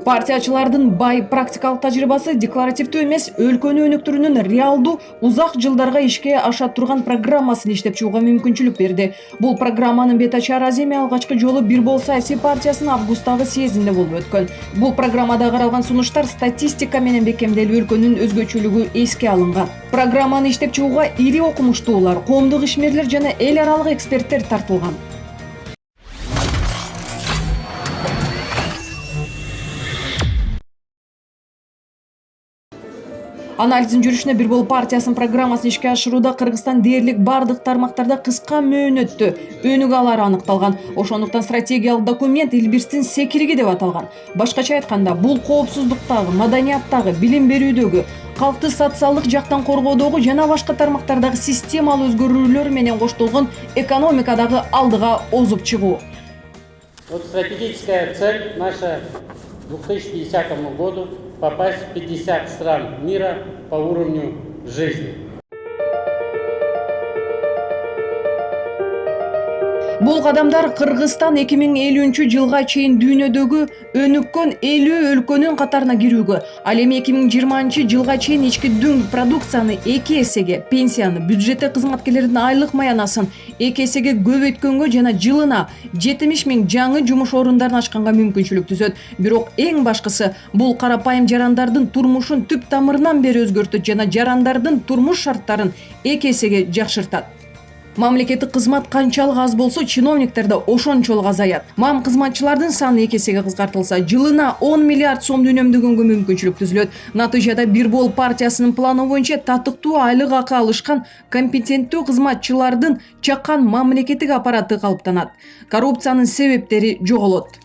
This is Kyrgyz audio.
Партиячылардын бай практикалык тажрыйбасы декларативдүү эмес, өлкөнү өнүктүрүүнүн реалдуу узак жылдарга ишке аша турган программасын иштеп чыгууга мүмкүнчүлүк берди. Бул программанын бет ачары Аземи алгачкы жолу Бир Бол саясий партиясынын августтагы съездинде болуп өткөн. Бул программада каралган сунуштар статистика менен бекемделип, өлкөнүн өзгөчөлүгү эске алынган. Программаны иштеп чыгууга ири окумуштуулар, коомдук ишмерлер жана эл аралык эксперттер тартылган. Анализдин жүрүшүнө Бир Бол партиясынын программасын ишке ашырууда Кыргызстан дээрлик бардык тармактарда кыска мөөнөттө өнүгө алары аныкталган. Ошондуктан стратегиялык документ Элбирстин секириги деп аталган. Башкача айтканда, бул коопсуздуктагы, маданияттагы, билим берүүдөгү, калкты социалдык жактан коргоодогу жана башка тармактардагы системалуу өзгөрүүлөр менен коштолгон экономикадагы алдыга озуп чыгуу. Вот стратегическая цель наша к 2050 году попасть в 50 стран мира по уровню жизни. Бул кадамдар Кыргызстан 2050-жылга чейин дүйнөдөгү өнүккөн 50 өлкөнүн катарына кирүүгө, ал эми 2020-жылга чейин ички дүң продукцияны 2 эсеге, пенсияны, бюджеттик кызматкерлердин айлык маянасын 2 эсеге көбөйткөнгө жана жылына 70 000 жаңы жумуш орундарын ачканга мүмкүнчүлүк түзөт. Бирок эң башкысы, бул карапайым жарандардын турмушун түп тамырынан бери өзгөртөт жана жарандардын турмуш шарттарын 2 эсеге жакшыртат. Мамлекеттик кызмат канчалык аз болсо, чиновниктер да ошончолук азаят. Мам кызматчылардын саны 2 эсеге кыскартылса, жылына 10 миллиард сомду үнөмдөгөнгө мүмкүнчүлүк түзүлөт. Натыйжада Бир Бол партиясынын планы боюнча татыктуу айлык акы алышкан компетенттүү кызматчылардын чакан мамлекеттик аппараты калыптанат. Коррупциянын себептери жоголот.